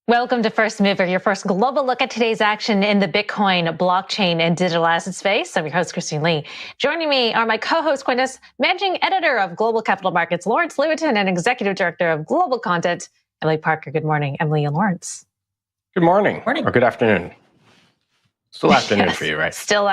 Welcome to First Mover, your first global look at today's action in the Bitcoin, blockchain, and digital asset space. I'm your host, Christine Lee. Joining me are my co-host, CoinDesk Managing Editor of Global Capital Markets, Lawrence Lewitton, and Executive Director of Global Content, Emily Parker. Good morning, Emily and Lawrence. Good morning. Or good afternoon. Still afternoon for you, right? Still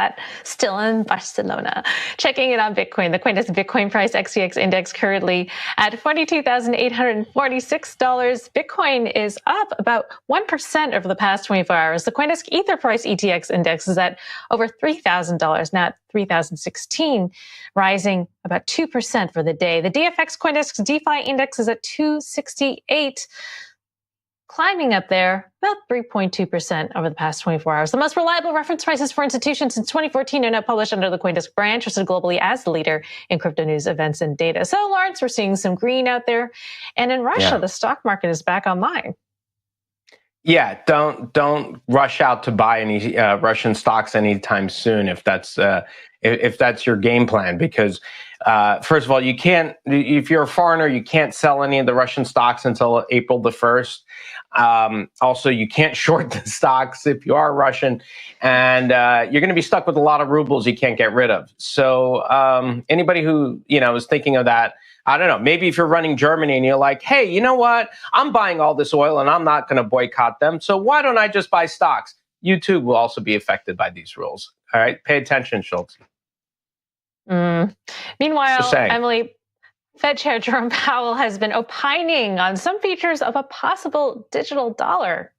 in Barcelona. Checking it on Bitcoin. The CoinDesk Bitcoin price XTX index currently at $42,846. Bitcoin is up about 1% over the past 24 hours. The CoinDesk Ether price ETX index is at over $3,000, now at $3,016, rising about 2% for the day. The DFX CoinDesk DeFi index is at 268. Climbing up there about 3.2% over the past 24 hours. The most reliable reference prices for institutions since 2014 are now published under the CoinDesk brand, trusted globally as the leader in crypto news, events, and data. So, Lawrence, we're seeing some green out there. And in Russia, the stock market is back online. Yeah, don't rush out to buy any Russian stocks anytime soon if that's your game plan, because first of all, you can't, if you're a foreigner, you can't sell any of the Russian stocks until April the 1st. Also, you can't short the stocks if you are Russian, and you're going to be stuck with a lot of rubles you can't get rid of. So anybody who is thinking of that, I don't know, maybe if you're running Germany and you're like, hey, you know what? I'm buying all this oil and I'm not going to boycott them. So why don't I just buy stocks? You too will also be affected by these rules. All right. Pay attention, Schultz. Meanwhile, Emily, Fed Chair Jerome Powell has been opining on some features of a possible digital dollar.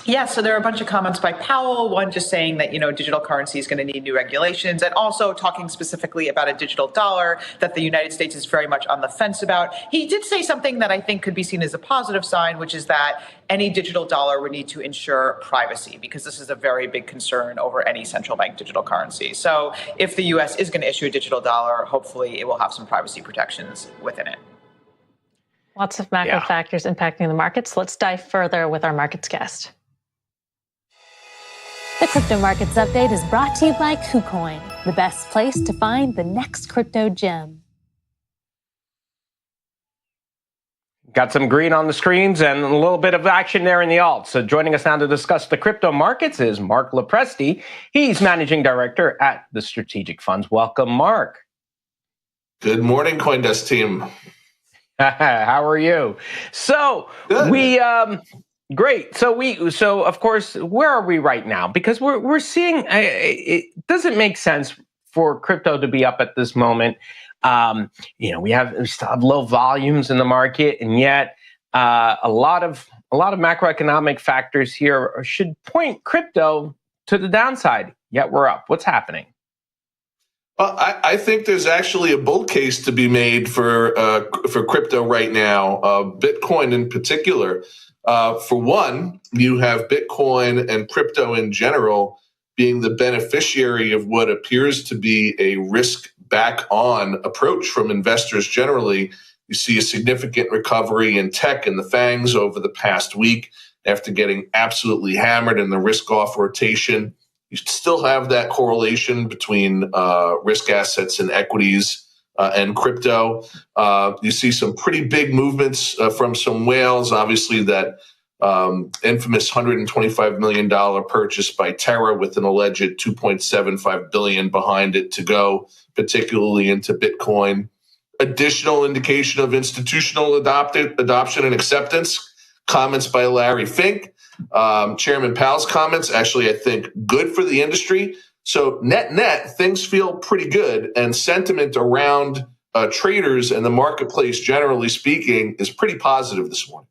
Yeah, so there are a bunch of comments by Powell, one just saying that, digital currency is going to need new regulations, and also talking specifically about a digital dollar that the United States is very much on the fence about. He did say something that I think could be seen as a positive sign, which is that any digital dollar would need to ensure privacy, because this is a very big concern over any central bank digital currency. So if the U.S. is going to issue a digital dollar, hopefully it will have some privacy protections within it. Lots of macro factors impacting the markets. Let's dive further with our markets guest. The Crypto Markets Update is brought to you by KuCoin, the best place to find the next crypto gem. Got some green on the screens and a little bit of action there in the alt. So joining us now to discuss the crypto markets is Marc Lopresti. He's Managing Director at the Strategic Funds. Welcome, Marc. Good morning, CoinDesk team. How are you? So Good. Great. So of course, where are we right now? Because we're seeing it doesn't make sense for crypto to be up at this moment. We still have low volumes in the market, and yet a lot of macroeconomic factors here should point crypto to the downside. Yet we're up. What's happening? Well, I think there's actually a bull case to be made for crypto right now, Bitcoin in particular. For one, you have Bitcoin and crypto in general being the beneficiary of what appears to be a risk back on approach from investors generally. You see a significant recovery in tech and the FANGs over the past week after getting absolutely hammered in the risk off rotation. You still have that correlation between risk assets and equities and crypto. You see some pretty big movements from some whales. Obviously, that infamous $125 million purchase by Terra with an alleged $2.75 billion behind it to go, particularly into Bitcoin. Additional indication of institutional adoption and acceptance. Comments by Larry Fink. Chairman Powell's comments, actually, I think, good for the industry. So net, things feel pretty good, and sentiment around traders and the marketplace, generally speaking, is pretty positive this morning.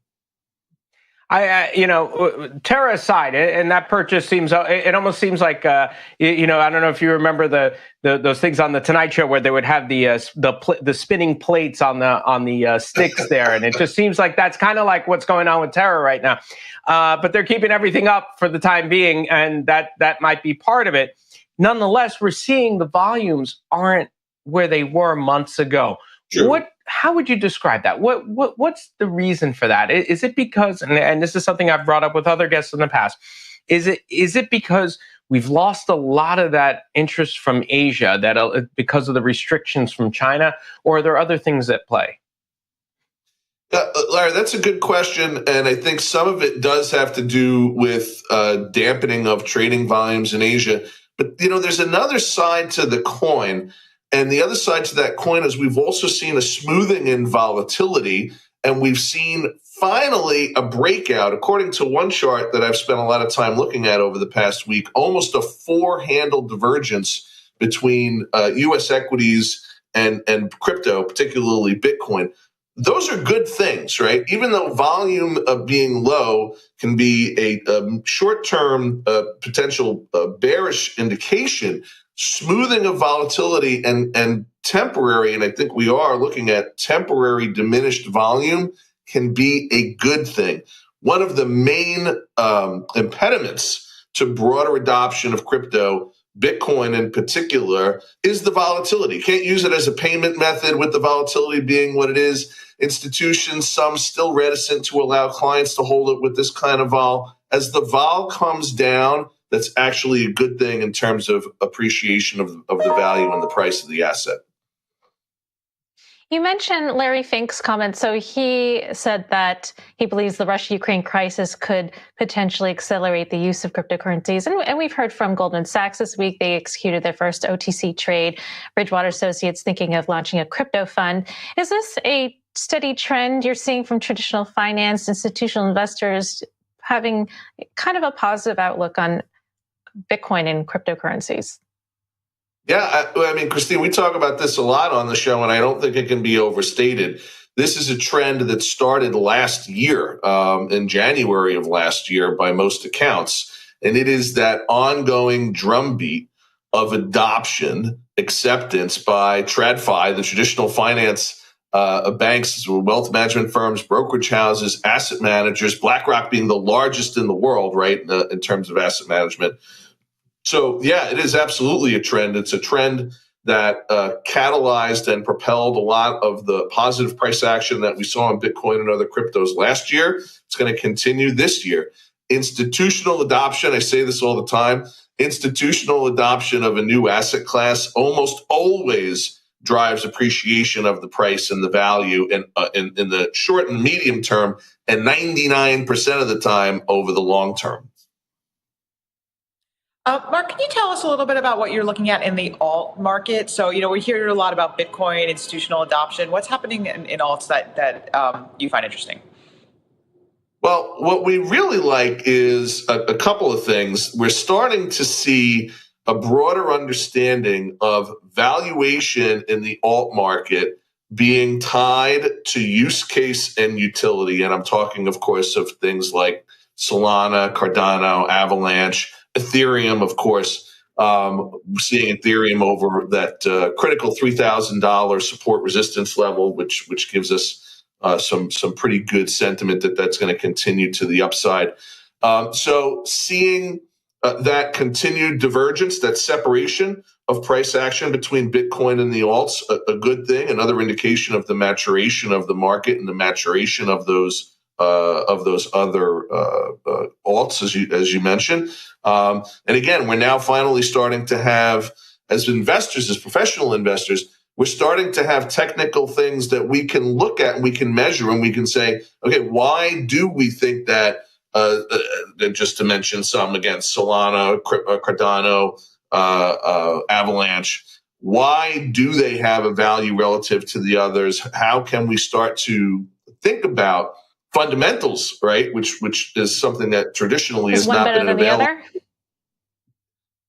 Terra aside, and that purchase it almost seems like, I don't know if you remember those things on the Tonight Show where they would have the spinning plates on the sticks there, and it just seems like that's kind of like what's going on with Terra right now. But they're keeping everything up for the time being, and that might be part of it. Nonetheless, we're seeing the volumes aren't where they were months ago. Sure. How would you describe that? What's the reason for that? Is it because, and this is something I've brought up with other guests in the past, is it because we've lost a lot of that interest from Asia because of the restrictions from China, or are there other things at play? Larry, that's a good question, and I think some of it does have to do with dampening of trading volumes in Asia. But there's another side to the coin, and the other side to that coin is we've also seen a smoothing in volatility, and we've seen finally a breakout. According to one chart that I've spent a lot of time looking at over the past week, almost a 4-handle divergence between U.S. equities and crypto, particularly Bitcoin. Those are good things, right? Even though volume being low can be a short-term potential bearish indication, smoothing of volatility and temporary, and I think we are looking at temporary diminished volume, can be a good thing. One of the main impediments to broader adoption of crypto, Bitcoin in particular, is the volatility. You can't use it as a payment method with the volatility being what it is. Institutions, some still reticent to allow clients to hold it with this kind of vol. As the vol comes down, that's actually a good thing in terms of appreciation of the value and the price of the asset. You mentioned Larry Fink's comment. So he said that he believes the Russia-Ukraine crisis could potentially accelerate the use of cryptocurrencies. And we've heard from Goldman Sachs this week. They executed their first OTC trade. Bridgewater Associates thinking of launching a crypto fund. Is this a steady trend you're seeing from traditional finance, institutional investors having kind of a positive outlook on Bitcoin and cryptocurrencies? Yeah, I mean, Christine, we talk about this a lot on the show, and I don't think it can be overstated. This is a trend that started last year, in January of last year, by most accounts, and it is that ongoing drumbeat of adoption, acceptance by TradFi, the traditional finance banks, wealth management firms, brokerage houses, asset managers, BlackRock being the largest in the world, right, in terms of asset management. So, yeah, it is absolutely a trend. It's a trend that catalyzed and propelled a lot of the positive price action that we saw in Bitcoin and other cryptos last year. It's going to continue this year. Institutional adoption, I say this all the time, institutional adoption of a new asset class almost always drives appreciation of the price and the value in the short and medium term, and 99% of the time over the long term. Mark, can you tell us a little bit about what you're looking at in the alt market? So, we hear a lot about Bitcoin, institutional adoption. What's happening in alts that you find interesting? Well, what we really like is a couple of things. We're starting to see a broader understanding of valuation in the alt market being tied to use case and utility. And I'm talking, of course, of things like Solana, Cardano, Avalanche, Ethereum, of course. We're seeing Ethereum over that critical $3,000 support resistance level, which gives us some pretty good sentiment that that's going to continue to the upside. So seeing that continued divergence, that separation of price action between Bitcoin and the alts, a good thing, another indication of the maturation of the market and the maturation of those other alts, as you mentioned. And again, we're now finally starting to have, as investors, as professional investors, we're starting to have technical things that we can look at and we can measure, and we can say, okay, why do we think that, just to mention some, again, Solana, Cardano, Avalanche, why do they have a value relative to the others? How can we start to think about fundamentals, right? Which is something that traditionally has not been available. Is one better than the other?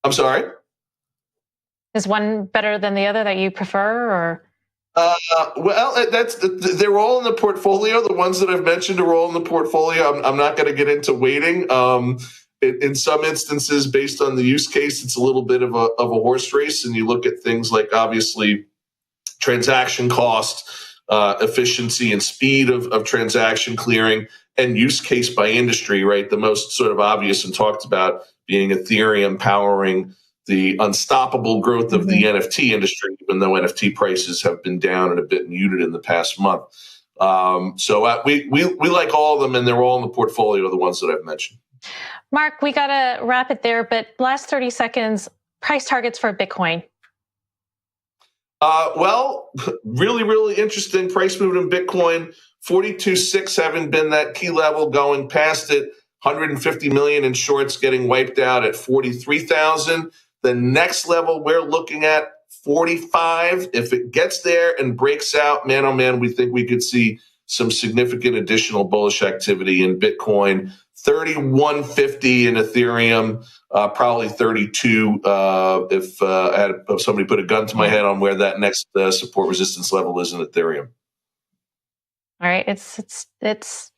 I'm sorry? Is one better than the other that you prefer, or? Well, they're all in the portfolio. The ones that I've mentioned are all in the portfolio. I'm not going to get into weighting. In some instances, based on the use case, it's a little bit of a horse race, and you look at things like, obviously, transaction cost, efficiency and speed of transaction clearing, and use case by industry, right? The most sort of obvious and talked about being Ethereum powering the unstoppable growth of the NFT industry, even though NFT prices have been down and a bit muted in the past month. So we like all of them, and they're all in the portfolio, the ones that I've mentioned. Mark, we got to wrap it there, but last 30 seconds, price targets for Bitcoin. Well, really, really interesting price movement in Bitcoin 42.6 haven't been that key level going past it. 150 million in shorts getting wiped out at 43,000. The next level we're looking at 45. If it gets there and breaks out, man, oh man, we think we could see some significant additional bullish activity in Bitcoin. 3150 in Ethereum, probably 32 if somebody put a gun to my head on where that next support resistance level is in Ethereum. All right, it's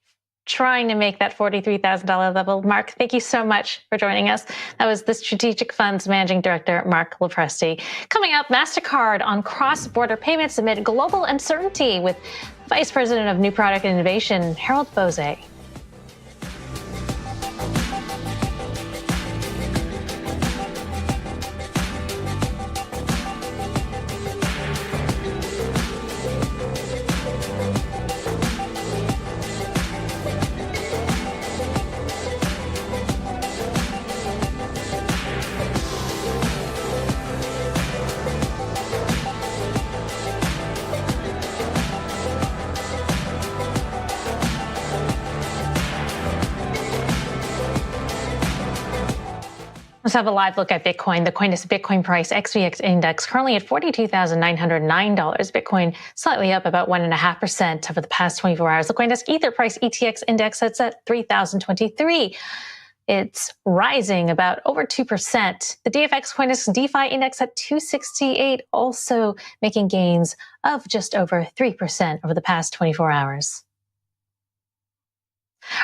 trying to make that $43,000 level. Marc, thank you so much for joining us. That was the Strategic Funds Managing Director, Marc Lopresti. Coming up, MasterCard on cross-border payments amid global uncertainty with Vice President of New Product Innovation, Harold Bossé. Let's have a live look at Bitcoin. The CoinDesk Bitcoin price XVX index currently at $42,909. Bitcoin slightly up about 1.5% over the past 24 hours. The CoinDesk Ether price ETX index sits at 3,023. It's rising about over 2%. The DFX CoinDesk DeFi index at 268, also making gains of just over 3% over the past 24 hours.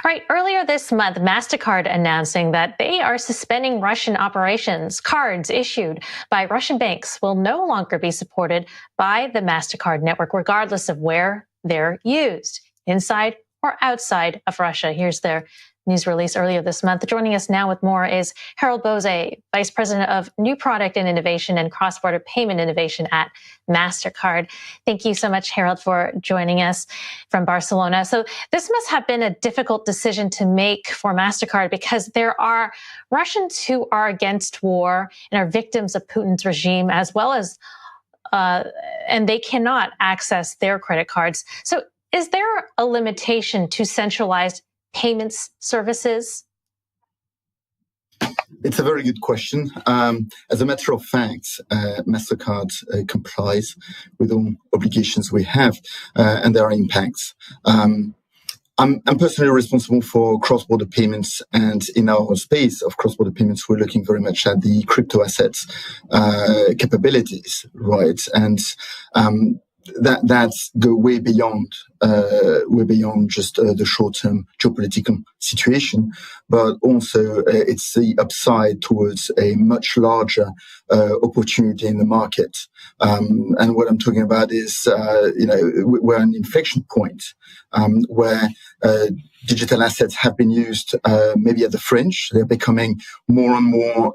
All right, earlier this month, MasterCard announcing that they are suspending Russian operations. Cards issued by Russian banks will no longer be supported by the MasterCard network, regardless of where they're used, inside or outside of Russia. Here's their news release earlier this month. Joining us now with more is Harold Bossé, Vice President of New Product and Innovation and Cross-Border Payment Innovation at MasterCard. Thank you so much, Harold, for joining us from Barcelona. So this must have been a difficult decision to make for MasterCard because there are Russians who are against war and are victims of Putin's regime, as well as, and they cannot access their credit cards. So is there a limitation to centralized payments services? It's a very good question. As a matter of fact, MasterCard complies with all obligations we have, and there are impacts. I'm personally responsible for cross-border payments, and in our space of cross-border payments, we're looking very much at the crypto assets capabilities, right? And that's go way beyond just the short-term geopolitical situation, but also it's the upside towards a much larger opportunity in the market. And what I'm talking about is, we're at an inflection point where digital assets have been used maybe at the fringe. They're becoming more and more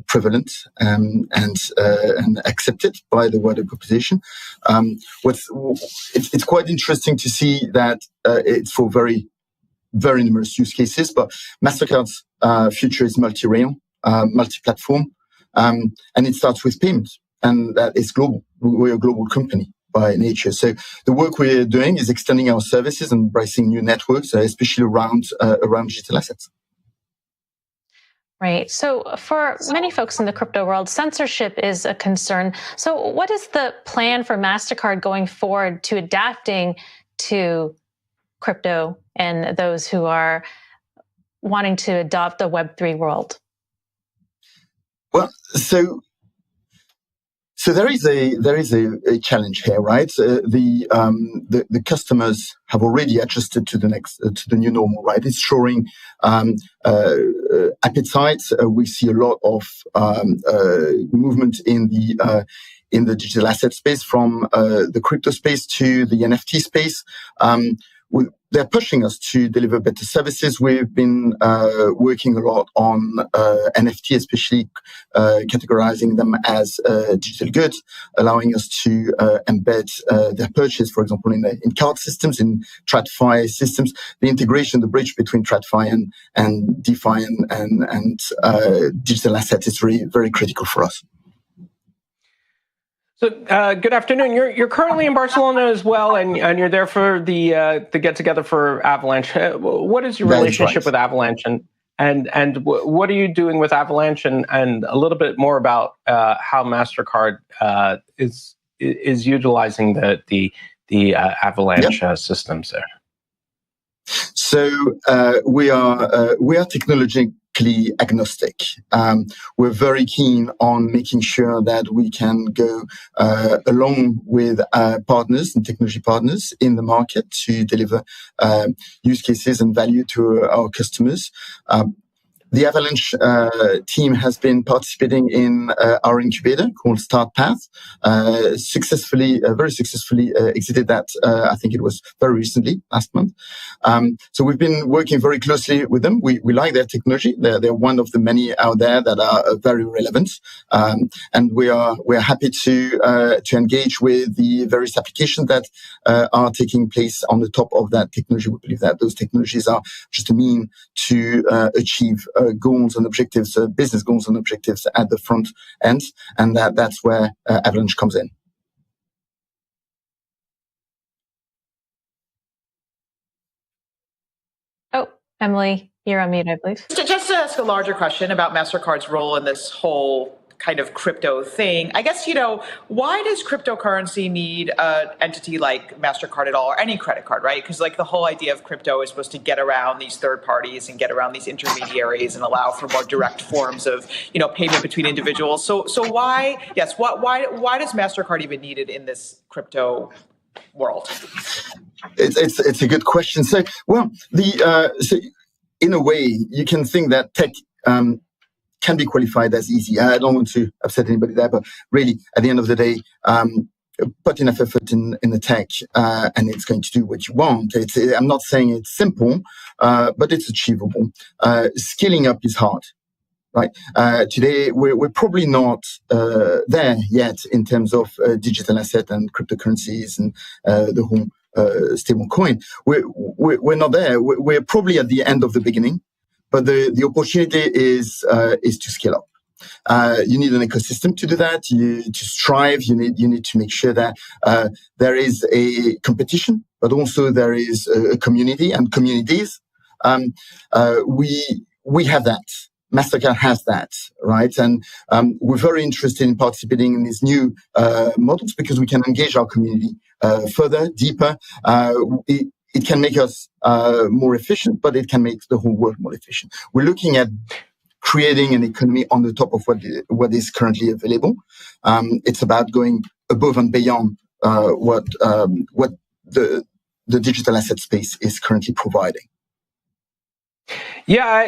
prevalent and accepted by the wider population. It's quite interesting to see that it's for very, very numerous use cases, but MasterCard's future is multi-rail, multi-platform, and it starts with payments, and that is global. We're a global company by nature. So the work we're doing is extending our services and embracing new networks, especially around digital assets. Right. So for many folks in the crypto world, censorship is a concern. So what is the plan for MasterCard going forward to adapting to crypto and those who are wanting to adopt the Web3 world? Well, so there is a challenge here, right? The customers have already adjusted to the new normal, right? It's showing appetite. We see a lot of movement in the digital asset space, from the crypto space to the NFT space. They're pushing us to deliver better services. We've been working a lot on NFT, especially categorizing them as digital goods, allowing us to embed their purchase, for example, in card systems, in TradFi systems. The integration, the bridge between TradFi and DeFi and digital assets is very, very critical for us. So, good afternoon. You're currently in Barcelona as well, and you're there for the get together for Avalanche. What is your relationship with Avalanche, and what are you doing with Avalanche, and a little bit more about how Mastercard is utilizing the Avalanche systems there. So we are technologically agnostic. We're very keen on making sure that we can go along with partners and technology partners in the market to deliver use cases and value to our customers. The Avalanche team has been participating in our incubator called StartPath, very successfully exited that. I think it was very recently, last month. So we've been working very closely with them. We like their technology. They're one of the many out there that are very relevant, and we're happy to engage with the various applications that are taking place on the top of that technology. We believe that those technologies are just a mean to achieve goals and objectives, business goals and objectives at the front end, and that's where Avalanche comes in. Oh, Emily, you're on mute, I believe. Just to ask a larger question about MasterCard's role in this whole kind of crypto thing, I guess, why does cryptocurrency need an entity like MasterCard at all, or any credit card, right? Because the whole idea of crypto is supposed to get around these third parties and get around these intermediaries and allow for more direct forms of, payment between individuals. So why does MasterCard even need it in this crypto world? It's a good question. So, so in a way, you can think that tech can be qualified as easy. I don't want to upset anybody there, but really, at the end of the day, put enough effort in the tech, and it's going to do what you want. I'm not saying it's simple, but it's achievable. Scaling up is hard, right? Today, we're probably not there yet in terms of digital asset and cryptocurrencies and the whole stable coin. We're not there. We're probably at the end of the beginning. But the opportunity is to scale up. You need an ecosystem to do that. To strive, you need to make sure that there is a competition, but also there is a community and communities. We have that. Mastercard has that, right? And we're very interested in participating in these new models because we can engage our community further, deeper. It can make us more efficient, but it can make the whole world more efficient. We're looking at creating an economy on the top of what is currently available. It's about going above and beyond what the digital asset space is currently providing. Yeah,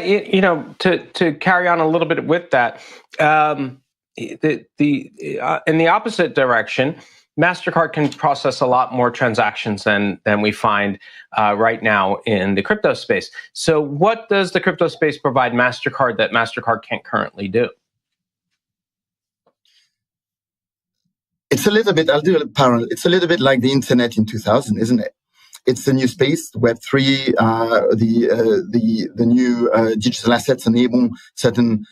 to carry on a little bit with that, in the opposite direction, MasterCard can process a lot more transactions than we find right now in the crypto space. So what does the crypto space provide MasterCard that MasterCard can't currently do? It's a little bit, I'll do a parallel. It's a little bit like the internet in 2000, isn't it? It's the new space, Web3, the new digital assets enable certain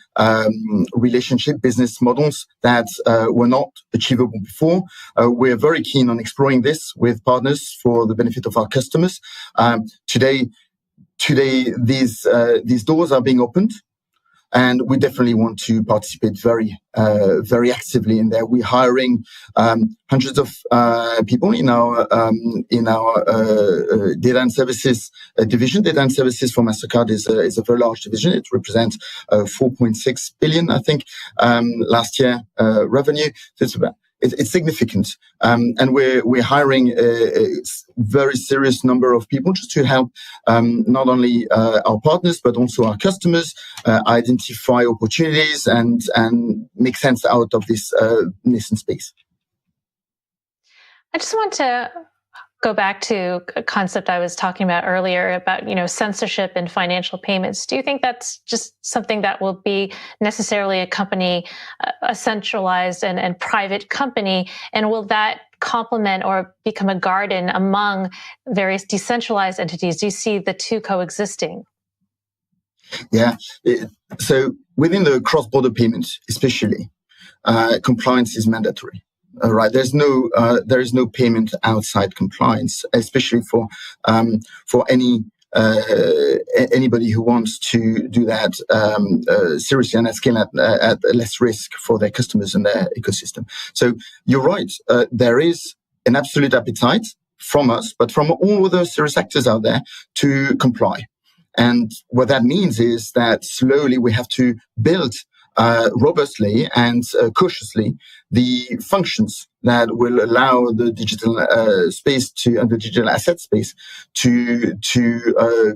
relationship business models that were not achievable before. We're very keen on exploring this with partners for the benefit of our customers. Today, these doors are being opened. And we definitely want to participate very actively in there. We're hiring hundreds of people in our data and services division. Data and services for MasterCard is a very large division. It represents 4.6 billion, I think, last year revenue. So it's significant, and we're hiring a very serious number of people just to help not only our partners but also our customers identify opportunities and make sense out of this nascent space. I just want to go back to a concept I was talking about earlier about, censorship in financial payments. Do you think that's just something that will be necessarily a centralized and private company? And will that complement or become a garden among various decentralized entities? Do you see the two coexisting? Yeah. So within the cross-border payments, especially, compliance is mandatory. right? There is no payment outside compliance, especially for anybody who wants to do that seriously and at scale at less risk for their customers and their ecosystem. So you're right. There is an absolute appetite from us, but from all other serious actors out there to comply. And what that means is that slowly we have to build robustly and cautiously the functions that will allow the digital space and the digital asset space to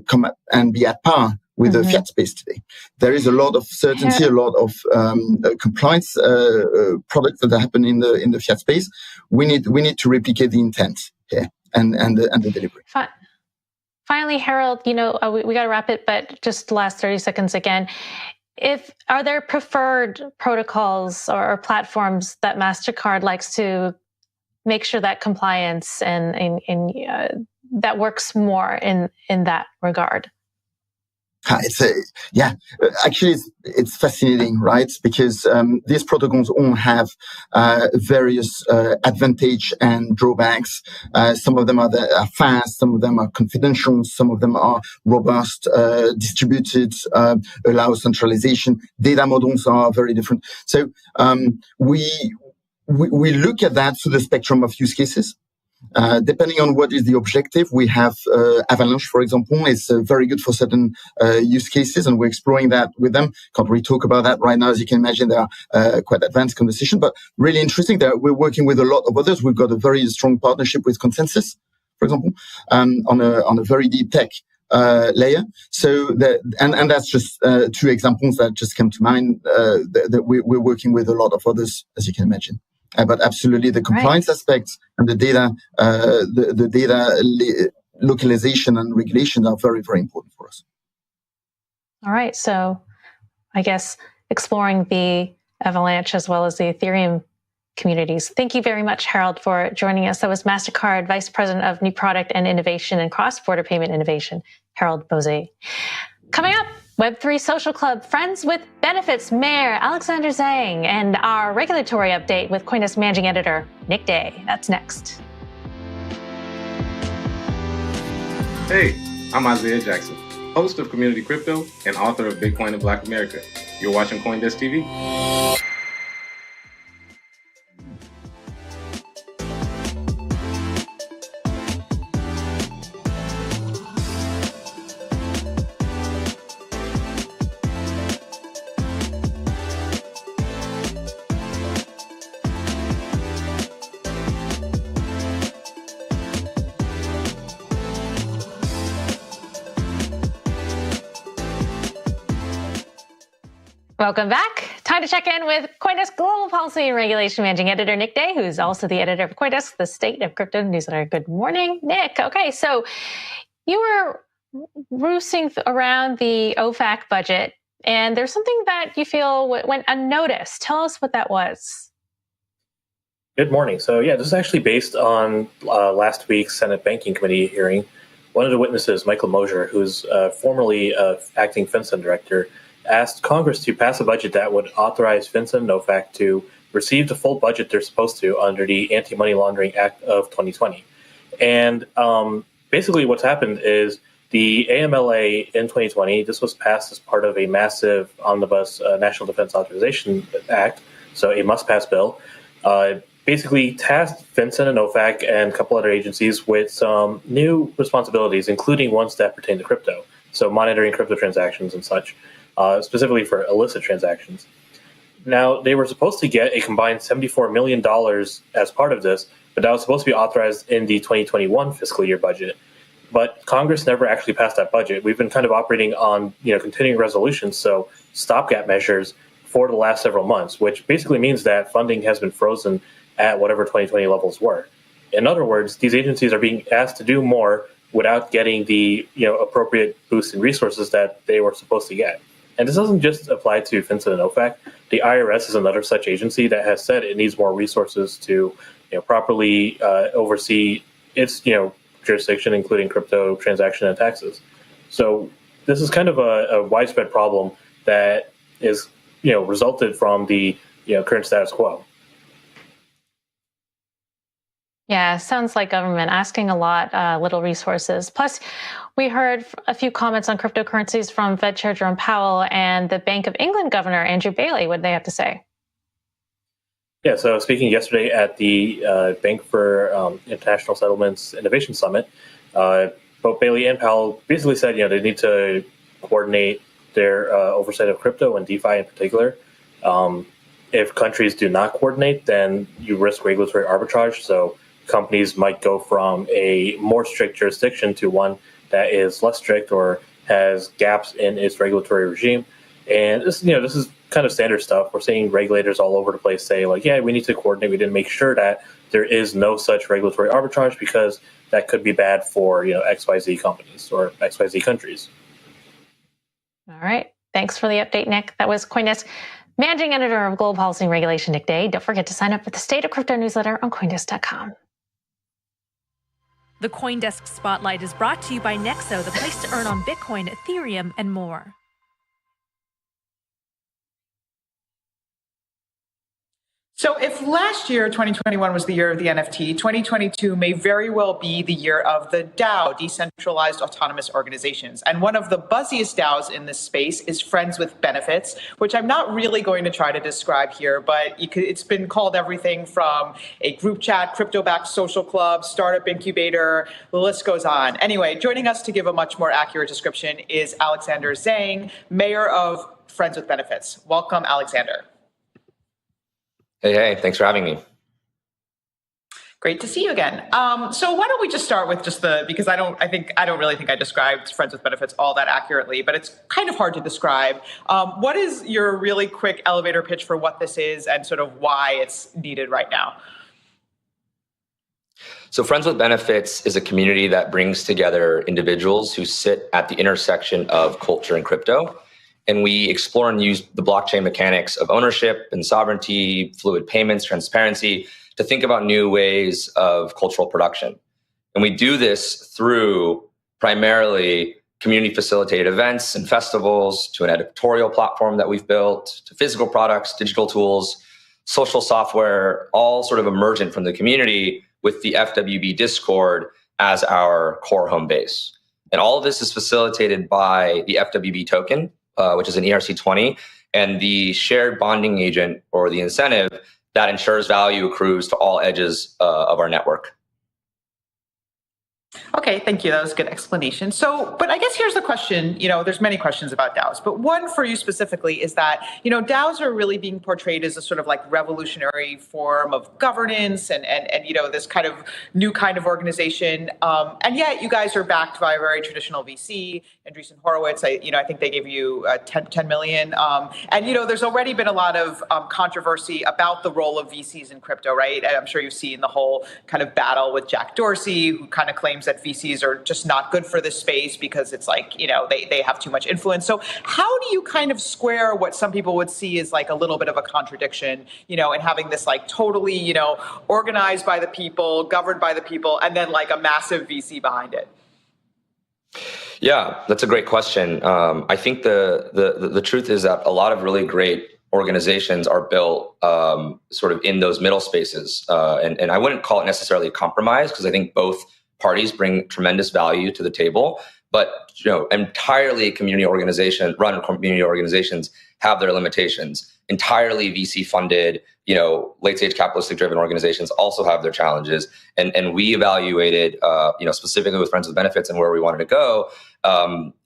come and be at par with the fiat space today. There is a lot of certainty, a lot of compliance products that happen in the fiat space. We need to replicate the intent here and the delivery. Finally, Harold, we got to wrap it, but just the last 30 seconds again. Are there preferred protocols or platforms that MasterCard likes to make sure that compliance and that works more in that regard? Actually, it's fascinating, right? Because these protocols all have various advantage and drawbacks. Some of them are fast, some of them are confidential, some of them are robust, distributed, allow centralization. Data models are very different. So we look at that through the spectrum of use cases. Depending on what is the objective, we have Avalanche, for example, is very good for certain use cases, and we're exploring that with them. Can't really talk about that right now. As you can imagine, they are quite advanced conversation, but really interesting. We're working with a lot of others. We've got a very strong partnership with Consensus, for example, on a very deep tech layer. So and that's just two examples that just come to mind. That we're working with a lot of others, as you can imagine. But absolutely, the compliance aspects and the data, localization and regulation are very, very important for us. All right. So I guess exploring the Avalanche as well as the Ethereum communities. Thank you very much, Harold, for joining us. That was MasterCard Vice President of New Product and Innovation and Cross-Border Payment Innovation, Harold Bossé. Coming up, Web3 Social Club, friends with Benefits Mayor Alexander Zhang, and our regulatory update with CoinDesk Managing Editor Nick Day. That's next. Hey, I'm Isaiah Jackson, host of Community Crypto and author of Bitcoin in Black America. You're watching CoinDesk TV? Welcome back. Time to check in with CoinDesk Global Policy and Regulation Managing Editor Nick Day, who's also the editor of CoinDesk, the State of Crypto newsletter. Good morning, Nick. Okay, so you were roosing around the OFAC budget, and there's something that you feel went unnoticed. Tell us what that was. Good morning. So yeah, this is actually based on last week's Senate Banking Committee hearing. One of the witnesses, Michael Mosier, who's formerly acting FinCEN director, asked Congress to pass a budget that would authorize FinCEN and OFAC to receive the full budget they're supposed to under the Anti-Money Laundering Act of 2020. And basically what's happened is the AMLA in 2020, this was passed as part of a massive omnibus National Defense Authorization Act, so a must-pass bill, basically tasked FinCEN and OFAC and a couple other agencies with some new responsibilities, including ones that pertain to crypto, so monitoring crypto transactions and such. Specifically for illicit transactions. Now, they were supposed to get a combined $74 million as part of this, but that was supposed to be authorized in the 2021 fiscal year budget. But Congress never actually passed that budget. We've been kind of operating on continuing resolutions, so stopgap measures for the last several months, which basically means that funding has been frozen at whatever 2020 levels were. In other words, these agencies are being asked to do more without getting the appropriate boost in resources that they were supposed to get. And this doesn't just apply to FinCEN and OFAC. The IRS is another such agency that has said it needs more resources to properly oversee its jurisdiction, including crypto transaction and taxes. So this is kind of a widespread problem that is resulted from the current status quo. Yeah, sounds like government asking a lot, little resources. Plus, we heard a few comments on cryptocurrencies from Fed Chair Jerome Powell and the Bank of England Governor Andrew Bailey. What did they have to say? Yeah, so speaking yesterday at the Bank for International Settlements Innovation Summit, both Bailey and Powell basically said, they need to coordinate their oversight of crypto and DeFi in particular. If countries do not coordinate, then you risk regulatory arbitrage. So companies might go from a more strict jurisdiction to one that is less strict or has gaps in its regulatory regime. And this is kind of standard stuff. We're seeing regulators all over the place say, like, yeah, we need to coordinate. We didn't make sure that there is no such regulatory arbitrage because that could be bad for, XYZ companies or XYZ countries. All right. Thanks for the update, Nick. That was CoinDesk Managing Editor of Global Policy and Regulation, Nick Day. Don't forget to sign up for the State of Crypto newsletter on CoinDesk.com. The CoinDesk Spotlight is brought to you by Nexo, the place to earn on Bitcoin, Ethereum, and more. So if last year, 2021, was the year of the NFT, 2022 may very well be the year of the DAO, Decentralized Autonomous Organizations. And one of the buzziest DAOs in this space is Friends with Benefits, which I'm not really going to try to describe here, but it's been called everything from a group chat, crypto-backed social club, startup incubator, the list goes on. Anyway, joining us to give a much more accurate description is Alexander Zhang, Mayor of Friends with Benefits. Welcome, Alexander. Hey, thanks for having me. Great to see you again. So why don't we just start with because I don't really think I described Friends with Benefits all that accurately, but it's kind of hard to describe. What is your really quick elevator pitch for what this is and sort of why it's needed right now? So Friends with Benefits is a community that brings together individuals who sit at the intersection of culture and crypto. And we explore and use the blockchain mechanics of ownership and sovereignty, fluid payments, transparency, to think about new ways of cultural production. And we do this through primarily community facilitated events and festivals, to an editorial platform that we've built, to physical products, digital tools, social software, all sort of emergent from the community, with the FWB Discord as our core home base. And all of this is facilitated by the FWB token, which is an ERC20, and the shared bonding agent, or the incentive that ensures value accrues to all edges of our network. Okay, thank you. That was a good explanation. So, but I guess here's the question, there's many questions about DAOs, but one for you specifically is that, DAOs are really being portrayed as a sort of like revolutionary form of governance and this kind of new kind of organization. And yet you guys are backed by a very traditional VC, Andreessen Horowitz. I think they gave you 10 million. And, there's already been a lot of controversy about the role of VCs in crypto, right? I'm sure you've seen the whole kind of battle with Jack Dorsey, who kind of claims that VCs are just not good for this space because it's like, they have too much influence. So how do you kind of square what some people would see as like a little bit of a contradiction, and having this like totally, organized by the people, governed by the people, and then like a massive VC behind it? Yeah, that's a great question. I think the truth is that a lot of really great organizations are built sort of in those middle spaces. And I wouldn't call it necessarily a compromise, because I think both parties bring tremendous value to the table, but entirely run community organizations have their limitations. Entirely VC funded, late stage capitalistic driven organizations also have their challenges. And we evaluated, specifically with Friends with Benefits and where we wanted to go,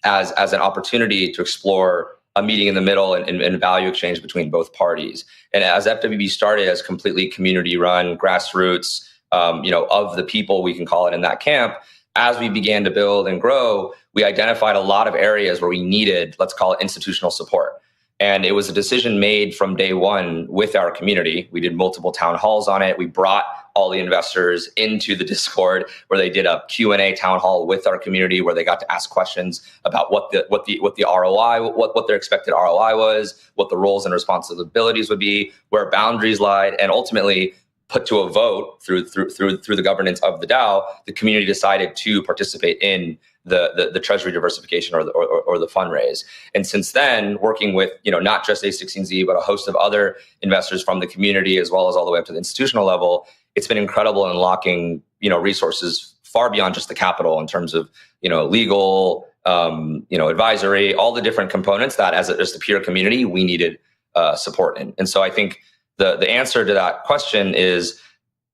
as an opportunity to explore a meeting in the middle and value exchange between both parties. And as FWB started as completely community run, grassroots, of the people, we can call it, in that camp, as we began to build and grow, we identified a lot of areas where we needed, let's call it, institutional support. And it was a decision made from day one with our community. We did multiple town halls on it. We brought all the investors into the Discord, where they did a Q&A town hall with our community, where they got to ask questions about what the ROI, what their expected ROI was, what the roles and responsibilities would be, where boundaries lied, and ultimately put to a vote through the governance of the DAO. The community decided to participate in the treasury diversification or the fundraise. And since then, working with not just A16Z, but a host of other investors from the community, as well as all the way up to the institutional level, it's been incredible in unlocking, resources far beyond just the capital in terms of, legal, advisory, all the different components that as a peer community, we needed support in. And so I think the answer to that question is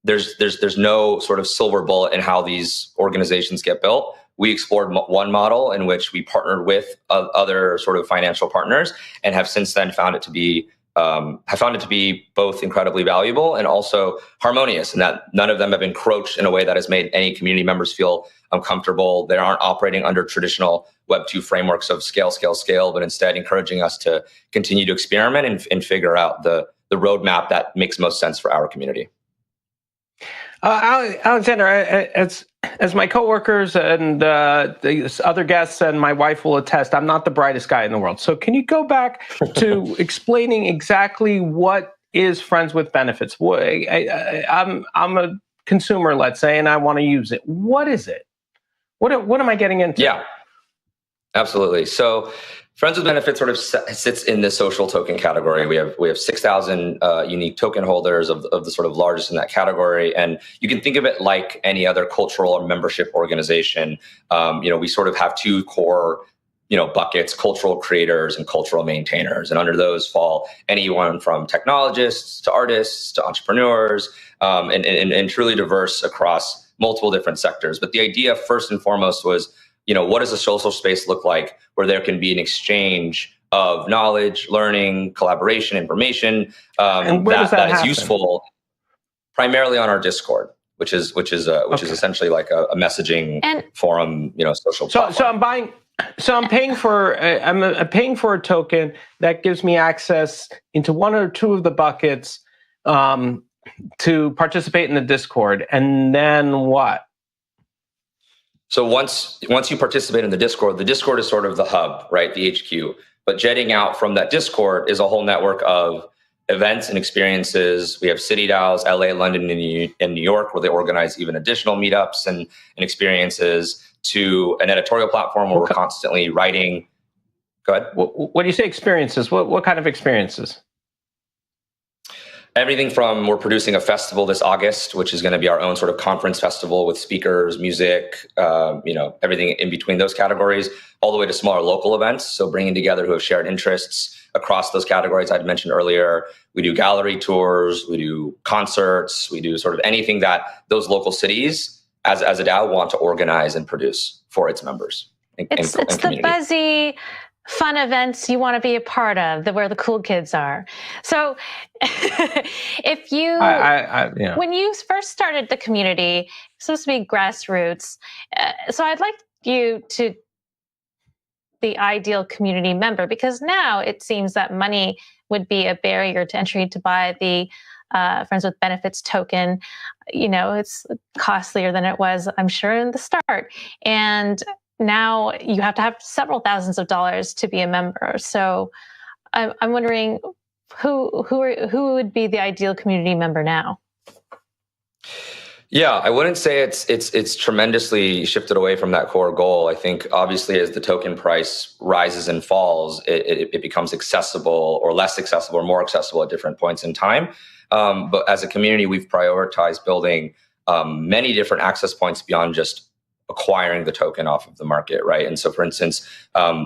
there's no sort of silver bullet in how these organizations get built. We explored one model in which we partnered with other sort of financial partners and have since then found it to be both incredibly valuable and also harmonious, and that none of them have encroached in a way that has made any community members feel uncomfortable. They aren't operating under traditional Web2 frameworks of scale, but instead encouraging us to continue to experiment and figure out the roadmap that makes most sense for our community. Alexander, as my coworkers and the other guests and my wife will attest, I'm not the brightest guy in the world. So can you go back to explaining exactly what is Friends with Benefits? I'm a consumer, let's say, and I want to use it. What is it? What am I getting into? Yeah, absolutely. So Friends with Benefits sort of sits in the social token category. We have 6,000 unique token holders of the sort of largest in that category. And you can think of it like any other cultural or membership organization. We sort of have two core, buckets: cultural creators and cultural maintainers. And under those fall anyone from technologists to artists to entrepreneurs, and truly diverse across multiple different sectors. But the idea first and foremost was, what does a social space look like where there can be an exchange of knowledge, learning, collaboration, information that is useful primarily on our Discord, which is essentially like a messaging forum, social platform. So I'm paying for a token that gives me access into one or two of the buckets to participate in the Discord, and then what? So once you participate in the Discord is sort of the hub, right? The HQ. But jetting out from that Discord is a whole network of events and experiences. We have city DAOs, LA, London, and New York, where they organize even additional meetups and experiences, to an editorial platform where we're constantly writing. Go ahead. What do you say experiences? What kind of experiences? Everything from, we're producing a festival this August, which is going to be our own sort of conference festival with speakers, music, everything in between those categories, all the way to smaller local events. So bringing together who have shared interests across those categories I'd mentioned earlier. We do gallery tours, we do concerts, we do sort of anything that those local cities as a DAO want to organize and produce for its members. It's the buzzy, fun events you want to be a part of, where the cool kids are. So if you, when you first started the community, it's supposed to be grassroots. So I'd like you to the ideal community member, because now it seems that money would be a barrier to entry to buy the Friends with Benefits token. It's costlier than it was, I'm sure, in the start. And now you have to have several thousands of dollars to be a member. So I'm wondering who would be the ideal community member now? Yeah, I wouldn't say it's tremendously shifted away from that core goal. I think obviously as the token price rises and falls, it becomes accessible or less accessible or more accessible at different points in time. But as a community, we've prioritized building many different access points beyond just acquiring the token off of the market, right? And so, for instance,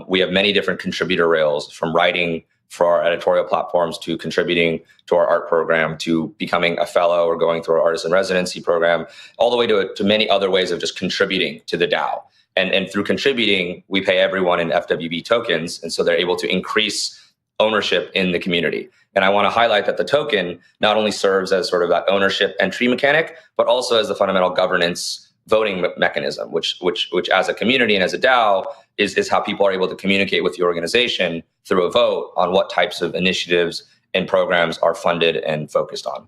we have many different contributor rails, from writing for our editorial platforms to contributing to our art program to becoming a fellow or going through our artist in residency program, all the way to many other ways of just contributing to the DAO. And through contributing, we pay everyone in FWB tokens, and so they're able to increase ownership in the community. And I want to highlight that the token not only serves as sort of that ownership entry mechanic, but also as the fundamental governance voting mechanism, which as a community and as a DAO is how people are able to communicate with the organization through a vote on what types of initiatives and programs are funded and focused on.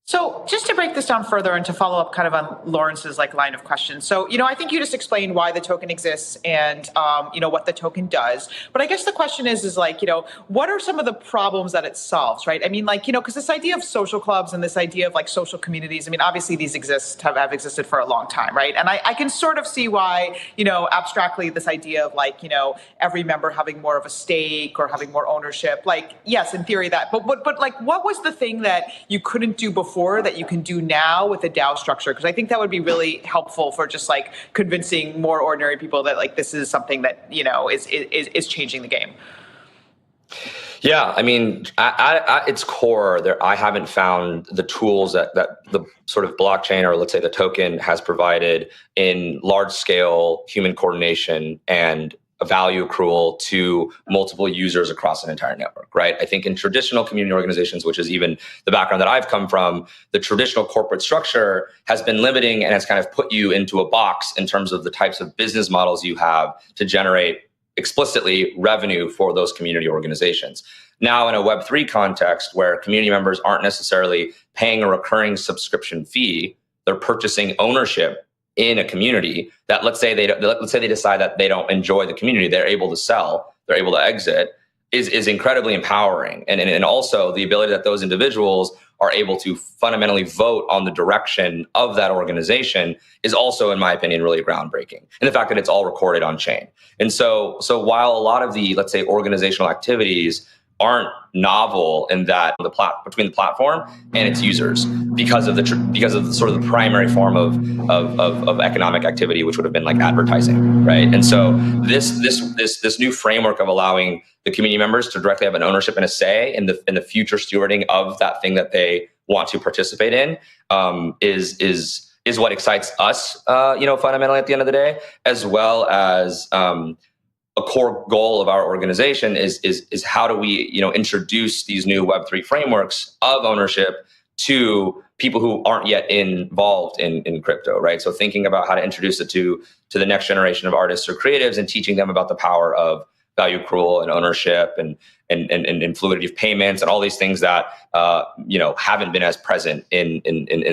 So just to break this down further and to follow up kind of on Lawrence's line of questions. So, I think you just explained why the token exists and, what the token does. But I guess the question is what are some of the problems that it solves, right? I mean, because this idea of social clubs and this idea of social communities, I mean, obviously these have existed for a long time, right? And I can sort of see why, abstractly this idea of every member having more of a stake or having more ownership, yes, in theory that, but what was the thing that you couldn't do before that you can do now with a DAO structure? Because I think that would be really helpful for just convincing more ordinary people that this is something that is changing the game. Yeah, I mean, at its core, I haven't found the tools that the sort of blockchain, or let's say the token, has provided in large scale human coordination and a value accrual to multiple users across an entire network, right? I think in traditional community organizations, which is even the background that I've come from, the traditional corporate structure has been limiting and has kind of put you into a box in terms of the types of business models you have to generate explicitly revenue for those community organizations. Now, in a Web3 context where community members aren't necessarily paying a recurring subscription fee, they're purchasing ownership in a community that let's say they decide that they don't enjoy the community, they're able to sell, they're able to exit, is incredibly empowering. And also the ability that those individuals are able to fundamentally vote on the direction of that organization is also, in my opinion, really groundbreaking. And the fact that it's all recorded on chain. And so while a lot of the, let's say, organizational activities aren't novel in that between the platform and its users because of the sort of the primary form of economic activity, which would have been advertising, right? And so this new framework of allowing the community members to directly have an ownership and a say in the future stewarding of that thing that they want to participate in is what excites us, fundamentally at the end of the day, as well as a core goal of our organization is how do we introduce these new Web3 frameworks of ownership to people who aren't yet involved in crypto, right? So thinking about how to introduce it to the next generation of artists or creatives and teaching them about the power of value accrual and ownership and fluidity of payments and all these things that haven't been as present in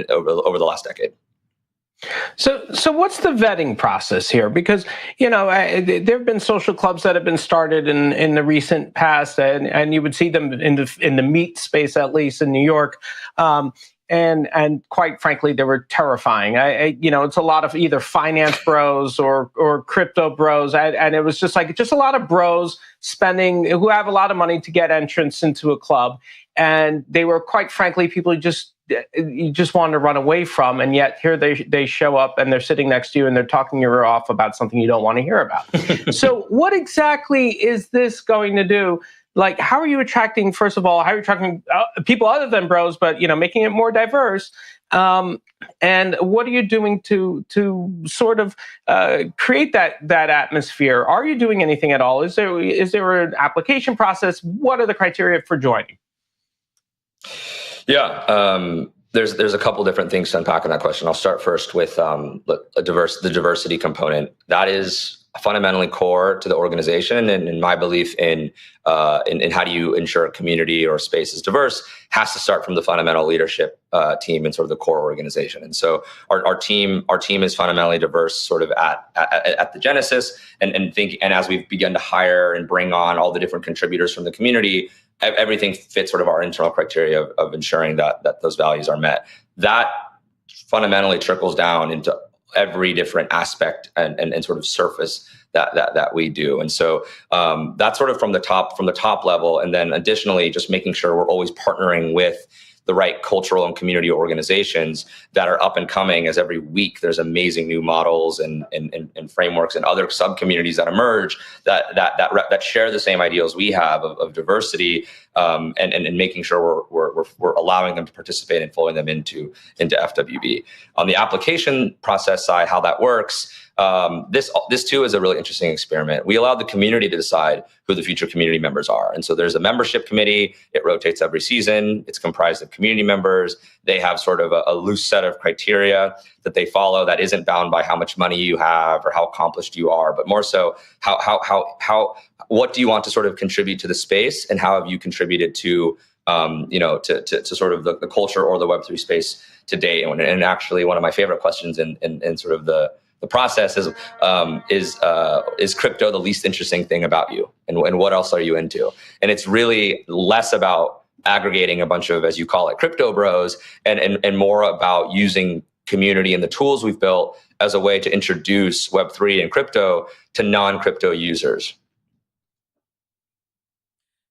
over the last decade. So what's the vetting process here? Because, there have been social clubs that have been started in the recent past, and you would see them in the meat space, at least in New York. And quite frankly, they were terrifying. It's a lot of either finance bros or crypto bros. And it was just a lot of bros who have a lot of money to get entrance into a club. And they were, quite frankly, people you just wanted to run away from, and yet here they show up and they're sitting next to you and they're talking your ear off about something you don't want to hear about. So what exactly is this going to do? How are you attracting, first of all, people other than bros, but making it more diverse? And what are you doing to sort of create that atmosphere? Are you doing anything at all? Is there an application process? What are the criteria for joining? Yeah, there's a couple different things to unpack in that question. I'll start first with the diversity component. That is fundamentally core to the organization, and in my belief in how do you ensure a community or space is diverse has to start from the fundamental leadership team and sort of the core organization. And so our team is fundamentally diverse, sort of at the genesis, and as we've begun to hire and bring on all the different contributors from the community, everything fits sort of our internal criteria of ensuring that those values are met. That fundamentally trickles down into every different aspect and sort of surface that we do. And so that's sort of from the top level. And then additionally, just making sure we're always partnering with the right cultural and community organizations that are up and coming, as every week there's amazing new models and frameworks and other sub communities that emerge that share the same ideals we have of diversity, and making sure we're allowing them to participate and folding them into FWB. On the application process side, how that works, this too is a really interesting experiment. We allowed the community to decide who the future community members are. And so there's a membership committee. It rotates every season. It's comprised of community members. They have sort of a loose set of criteria that they follow that isn't bound by how much money you have or how accomplished you are, but more so what do you want to sort of contribute to the space, and how have you contributed to to sort of the culture or the Web3 space to date. And actually, one of my favorite questions in sort of the process is crypto the least interesting thing about you, and what else are you into? And it's really less about aggregating a bunch of, as you call it, crypto bros, and more about using community and the tools we've built as a way to introduce Web3 and crypto to non-crypto users.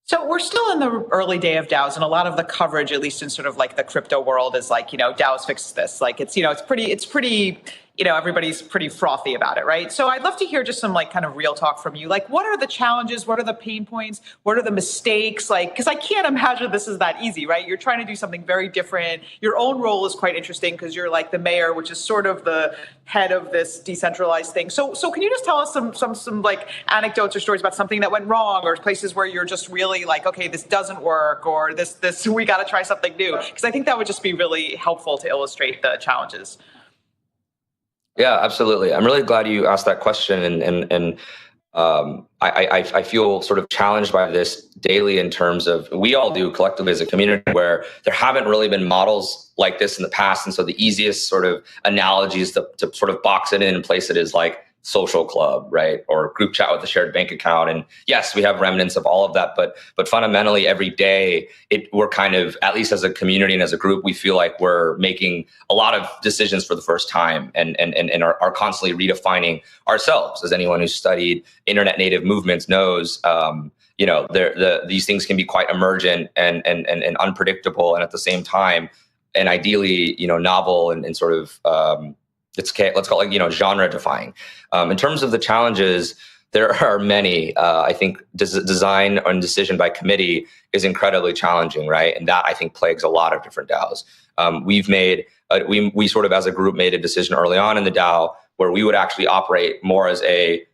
So we're still in the early day of DAOs, and a lot of the coverage, at least in sort of like the crypto world, is like, DAOs fix this. Like it's pretty, everybody's pretty frothy about it, right? So I'd love to hear just some like kind of real talk from you. Like, what are the challenges? What are the pain points? What are the mistakes? Like, because I can't imagine this is that easy, right? You're trying to do something very different. Your own role is quite interesting because you're like the mayor, which is sort of the head of this decentralized thing. So can you just tell us some like anecdotes or stories about something that went wrong, or places where you're just really like, okay, this doesn't work, or this we got to try something new? Because I think that would just be really helpful to illustrate the challenges. Yeah, absolutely. I'm really glad you asked that question, and I feel sort of challenged by this daily in terms of, we all do collectively as a community, where there haven't really been models like this in the past. And so the easiest sort of analogies to sort of box it in and place it is like social club, right? Or group chat with a shared bank account. And yes, we have remnants of all of that, but fundamentally every day we're kind of, at least as a community and as a group, we feel like we're making a lot of decisions for the first time, and are constantly redefining ourselves. As anyone who's studied internet native movements knows, these things can be quite emergent and unpredictable, and at the same time, and ideally, novel and sort of, let's call it, genre defying. In terms of the challenges, there are many. I think design and decision by committee is incredibly challenging, right? And that, I think, plagues a lot of different DAOs. We sort of as a group made a decision early on in the DAO where we would actually operate more as a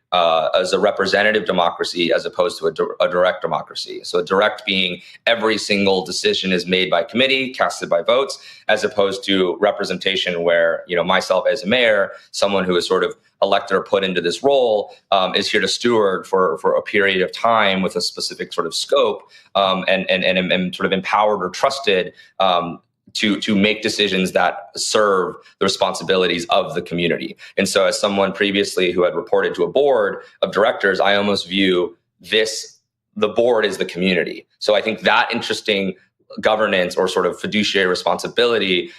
representative democracy as opposed to a direct democracy. So direct being every single decision is made by committee, casted by votes, as opposed to representation where, myself as a mayor, someone who is sort of elected or put into this role, is here to steward for a period of time with a specific sort of scope, and sort of empowered or trusted to make decisions that serve the responsibilities of the community. And so as someone previously who had reported to a board of directors, I almost view the board as the community. So I think that interesting governance or sort of fiduciary responsibility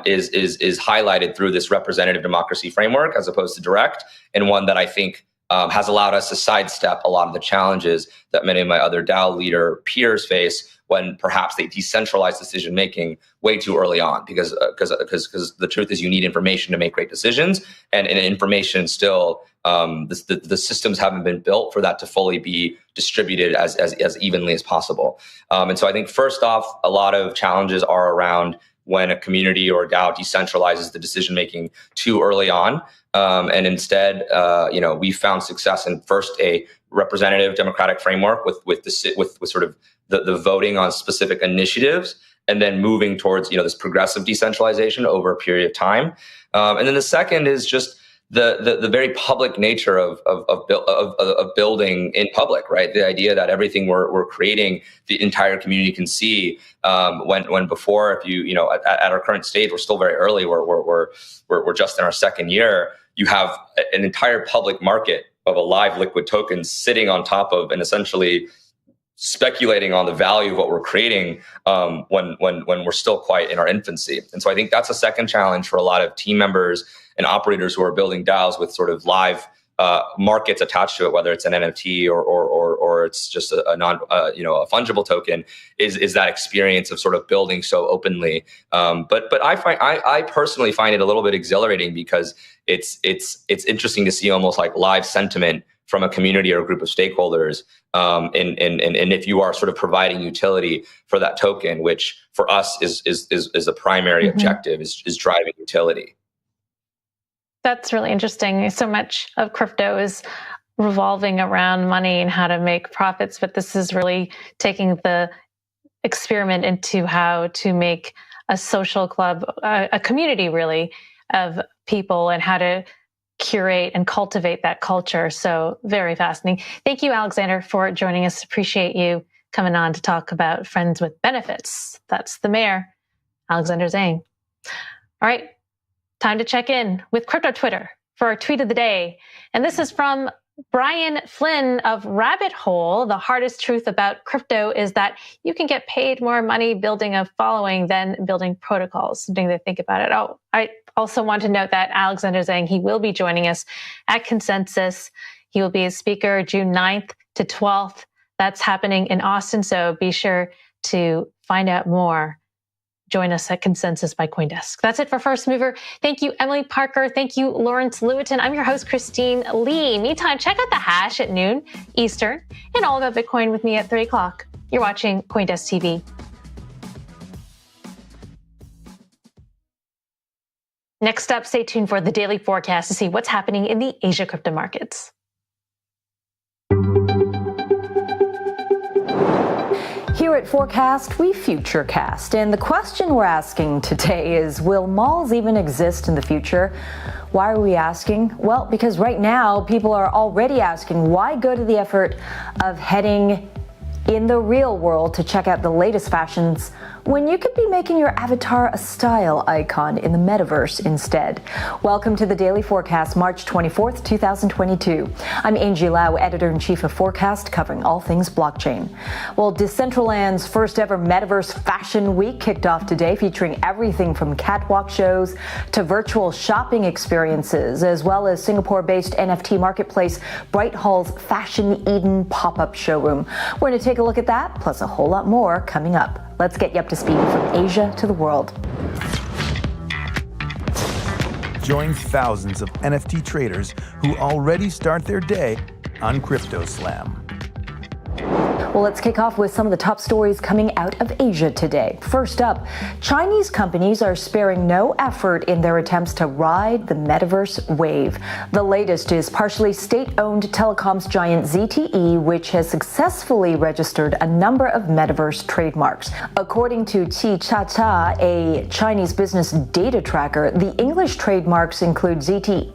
is highlighted through this representative democracy framework as opposed to direct, and one that I think has allowed us to sidestep a lot of the challenges that many of my other DAO leader peers face when perhaps they decentralize decision making way too early on, because the truth is you need information to make great decisions, and information still the systems haven't been built for that to fully be distributed as evenly as possible. And so I think first off, a lot of challenges are around when a community or a DAO decentralizes the decision making too early on, and instead, we found success in first a representative democratic framework with sort of the voting on specific initiatives, and then moving towards this progressive decentralization over a period of time. And then the second is just the very public nature of building in public, right? The idea that everything we're creating, the entire community can see. When before, if you at our current stage, we're still very early. We're just in our second year. You have an entire public market of a live liquid token sitting on top of and essentially speculating on the value of what we're creating when we're still quite in our infancy. And so I think that's a second challenge for a lot of team members and operators who are building DAOs with sort of live markets attached to it, whether it's an NFT or it's just a fungible token, is that experience of sort of building so openly. But I personally find it a little bit exhilarating because it's interesting to see almost like live sentiment from a community or a group of stakeholders, and if you are sort of providing utility for that token, which for us is the primary objective, is driving utility. That's really interesting. So much of crypto is revolving around money and how to make profits, but this is really taking the experiment into how to make a social club, a community really of people, and how to curate and cultivate that culture. So very fascinating. Thank you, Alexander, for joining us. Appreciate you coming on to talk about friends with benefits. That's the mayor, Alexander Zhang. All right, time to check in with Crypto Twitter for our tweet of the day. And this is from Brian Flynn of Rabbit Hole. The hardest truth about crypto is that you can get paid more money building a following than building protocols. Something to think about it. Oh, I also want to note that Alexander Zhang, he will be joining us at Consensus. He will be a speaker June 9th to 12th. That's happening in Austin, so be sure to find out more. Join us at Consensus by CoinDesk. That's it for First Mover. Thank you, Emily Parker. Thank you, Lawrence Lewitton. I'm your host, Christine Lee. Meantime, check out The Hash at noon Eastern and All About Bitcoin with me at 3 o'clock. You're watching CoinDesk TV. Next up, stay tuned for the daily forecast to see what's happening in the Asia crypto markets. Here at Forecast, we futurecast. And the question we're asking today is, will malls even exist in the future? Why are we asking? Well, because right now, people are already asking, why go to the effort of heading in the real world to check out the latest fashions when you could be making your avatar a style icon in the metaverse instead? Welcome to the Daily Forecast, March 24th, 2022. I'm Angie Lau, Editor-in-Chief of Forecast, covering all things blockchain. Well, Decentraland's first ever Metaverse Fashion Week kicked off today, featuring everything from catwalk shows to virtual shopping experiences, as well as Singapore-based NFT marketplace Bright Hall's Fashion Eden pop-up showroom. We're going to take a look at that, plus a whole lot more coming up. Let's get you up to speed from Asia to the world. Join thousands of NFT traders who already start their day on CryptoSlam. Well, let's kick off with some of the top stories coming out of Asia today. First up, Chinese companies are sparing no effort in their attempts to ride the metaverse wave. The latest is partially state-owned telecoms giant ZTE, which has successfully registered a number of metaverse trademarks. According to Qichacha, a Chinese business data tracker, the English trademarks include ZTE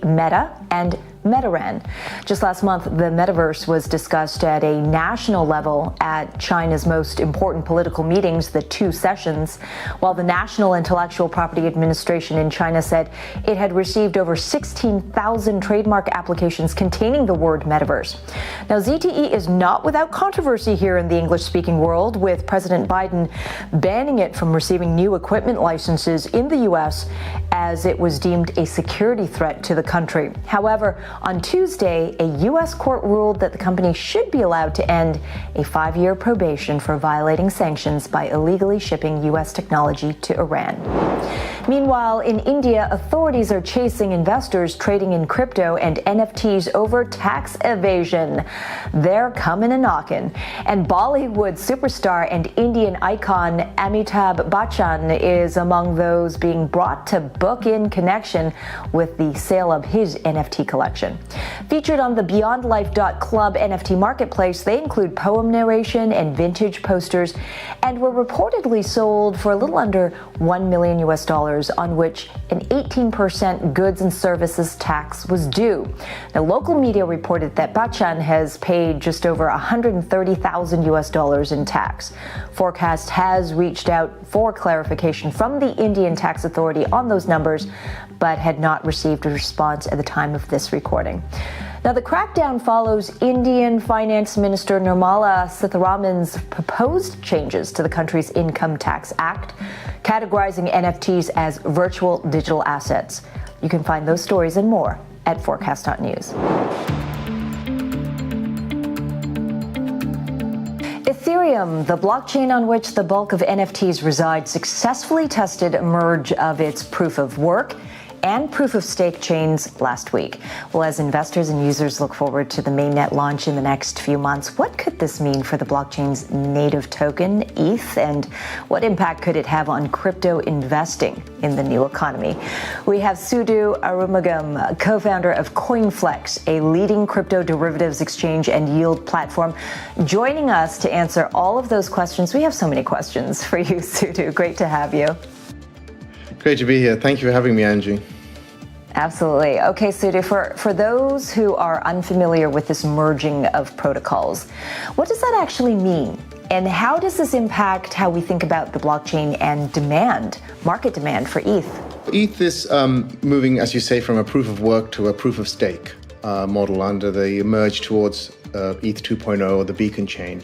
Meta and Metaran. Just last month, the metaverse was discussed at a national level at China's most important political meetings, the Two Sessions, while the National Intellectual Property Administration in China said it had received over 16,000 trademark applications containing the word metaverse. Now, ZTE is not without controversy here in the English-speaking world, with President Biden banning it from receiving new equipment licenses in the U.S. as it was deemed a security threat to the country. However, on Tuesday, a U.S. court ruled that the company should be allowed to end a 5-year probation for violating sanctions by illegally shipping U.S. technology to Iran. Meanwhile, in India, authorities are chasing investors trading in crypto and NFTs over tax evasion. They're coming and knocking. And Bollywood superstar and Indian icon Amitabh Bachchan is among those being brought to book in connection with the sale of his NFT collection. Featured on the BeyondLife.Club NFT marketplace, they include poem narration and vintage posters, and were reportedly sold for a little under $1 million US, on which an 18% goods and services tax was due. Now, local media reported that Bachchan has paid just over $130,000 US in tax. Forecast has reached out for clarification from the Indian Tax Authority on those numbers, but had not received a response at the time of this recording. Now, the crackdown follows Indian Finance Minister Nirmala Sitharaman's proposed changes to the country's Income Tax Act, categorizing NFTs as virtual digital assets. You can find those stories and more at forecast.news. Ethereum, the blockchain on which the bulk of NFTs reside, successfully tested a merge of its proof of work and proof-of-stake chains last week. Well, as investors and users look forward to the mainnet launch in the next few months, what could this mean for the blockchain's native token, ETH, and what impact could it have on crypto investing in the new economy? We have Sudhu Arumugam, co-founder of CoinFlex, a leading crypto derivatives exchange and yield platform, joining us to answer all of those questions. We have so many questions for you, Sudhu. Great to have you. Great to be here. Thank you for having me, Angie. Absolutely. Okay, Sudhu, for those who are unfamiliar with this merging of protocols, what does that actually mean? And how does this impact how we think about the blockchain and market demand for ETH? ETH is moving, as you say, from a proof of work to a proof of stake model under the merge towards ETH 2.0, or the beacon chain.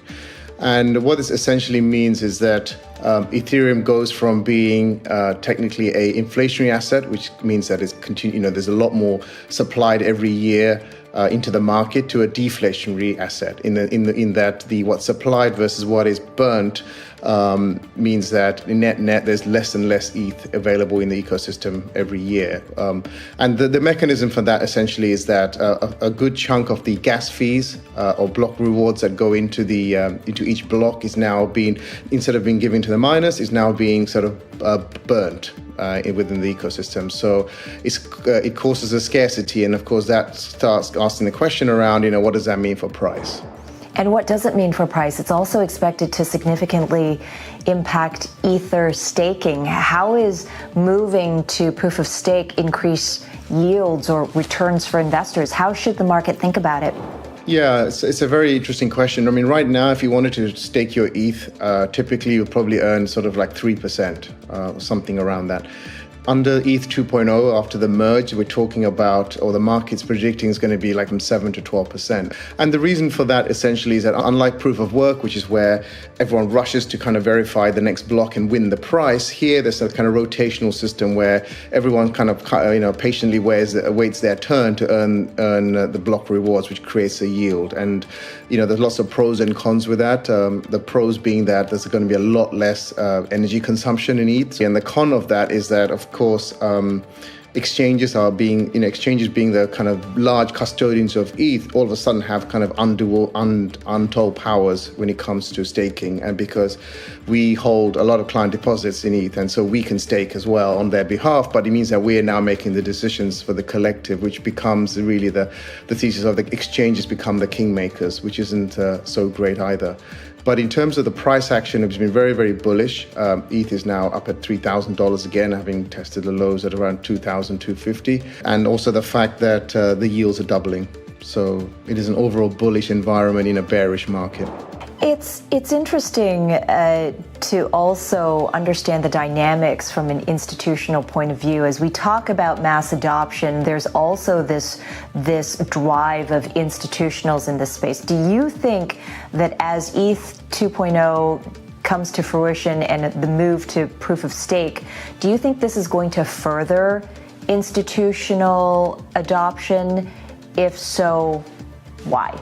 And what this essentially means is that Ethereum goes from being technically a inflationary asset, which means that it's there's a lot more supplied every year into the market, to a deflationary asset in that what's supplied versus what is burnt means that in net there's less and less ETH available in the ecosystem every year. And the mechanism for that essentially is that a good chunk of the gas fees or block rewards that go into each block is now being, instead of being given to the miners, is now being sort of burnt within the ecosystem. So it causes a scarcity, and of course that starts asking the question around, what does that mean for price? And what does it mean for price? It's also expected to significantly impact Ether staking. How is moving to proof of stake increase yields or returns for investors? How should the market think about it? Yeah, it's a very interesting question. I mean, right now, if you wanted to stake your ETH, typically you'll probably earn sort of like 3%, or something around that. Under ETH 2.0, after the merge, we're talking about, or the market's predicting, is going to be like from 7 to 12%. And the reason for that essentially is that, unlike proof of work, which is where everyone rushes to kind of verify the next block and win the price, here there's a kind of rotational system where everyone kind of patiently waits their turn to earn the block rewards, which creates a yield. And there's lots of pros and cons with that. The pros being that there's going to be a lot less energy consumption in ETH, and the con of that is that, of course, exchanges being the kind of large custodians of ETH, all of a sudden have kind of untold powers when it comes to staking. And because we hold a lot of client deposits in ETH, and so we can stake as well on their behalf, but it means that we are now making the decisions for the collective, which becomes really the thesis of the exchanges become the kingmakers, which isn't so great either. But in terms of the price action, it's been very, very bullish. ETH is now up at $3,000 again, having tested the lows at around $2,250. And also the fact that the yields are doubling. So it is an overall bullish environment in a bearish market. It's interesting to also understand the dynamics from an institutional point of view. As we talk about mass adoption, there's also this drive of institutionals in this space. Do you think that as ETH 2.0 comes to fruition and the move to proof of stake, do you think this is going to further institutional adoption? If so, why?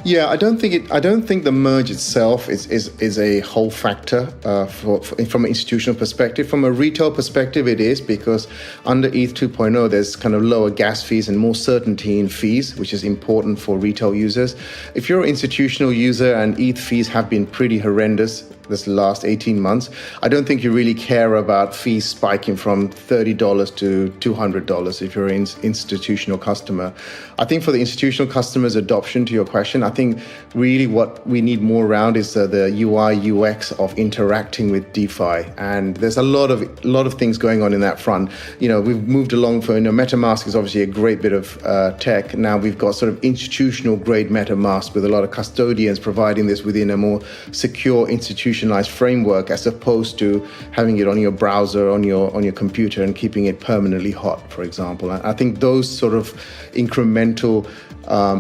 Yeah, I don't think the merge itself is a whole factor from an institutional perspective. From a retail perspective, it is, because under ETH 2.0, there's kind of lower gas fees and more certainty in fees, which is important for retail users. If you're an institutional user and ETH fees have been pretty horrendous this last 18 months, I don't think you really care about fees spiking from $30 to $200 if you're an institutional customer. I think for the institutional customers' adoption, to your question, I think really what we need more around is the UI UX of interacting with DeFi, and there's a lot of things going on in that front. We've moved along for MetaMask is obviously a great bit of tech. Now we've got sort of institutional grade MetaMask with a lot of custodians providing this within a more secure institutionalized framework, as opposed to having it on your browser, on your computer, and keeping it permanently hot, for example. I think those sort of incremental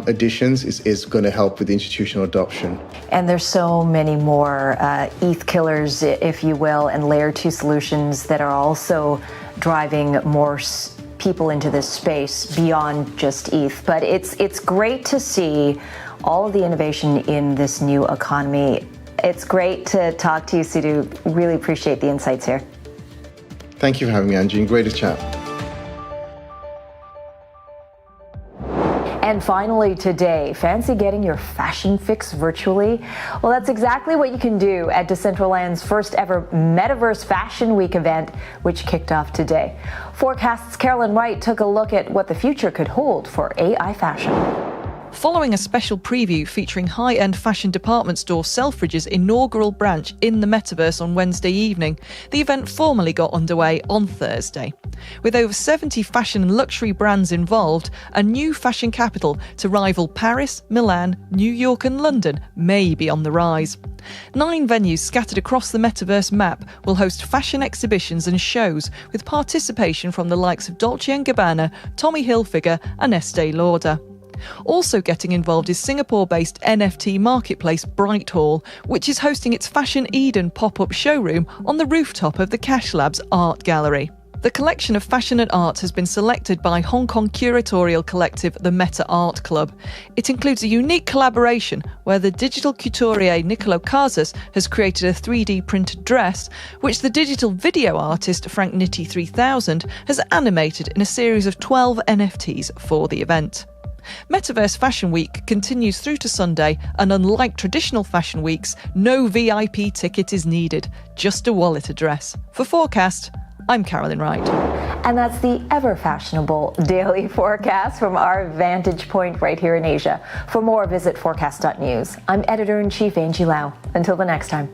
additions is going to help with institutional adoption. And there's so many more ETH killers, if you will, and layer 2 solutions that are also driving more people into this space beyond just ETH. But it's great to see all of the innovation in this new economy. It's great to talk to you, Sudhu. Really appreciate the insights here. Thank you for having me, Angie. Great to chat. And finally today, fancy getting your fashion fix virtually? Well, that's exactly what you can do at Decentraland's first ever Metaverse Fashion Week event, which kicked off today. Forecast's Carolyn Wright took a look at what the future could hold for AI fashion. Following a special preview featuring high-end fashion department store Selfridge's inaugural branch in the Metaverse on Wednesday evening, the event formally got underway on Thursday. With over 70 fashion and luxury brands involved, a new fashion capital to rival Paris, Milan, New York and London may be on the rise. 9 venues scattered across the Metaverse map will host fashion exhibitions and shows with participation from the likes of Dolce & Gabbana, Tommy Hilfiger and Estee Lauder. Also getting involved is Singapore-based NFT marketplace Brighthall, which is hosting its Fashion Eden pop-up showroom on the rooftop of the Cash Labs Art Gallery. The collection of fashion and art has been selected by Hong Kong curatorial collective The Meta Art Club. It includes a unique collaboration where the digital couturier Nicolo Casas has created a 3D printed dress, which the digital video artist Frank Nitti 3000 has animated in a series of 12 NFTs for the event. Metaverse Fashion Week continues through to Sunday, and unlike traditional fashion weeks, no VIP ticket is needed, just a wallet address. For Forecast, I'm Carolyn Wright. And that's the ever-fashionable daily forecast from our vantage point right here in Asia. For more, visit forecast.news. I'm Editor-in-Chief Angie Lau. Until the next time.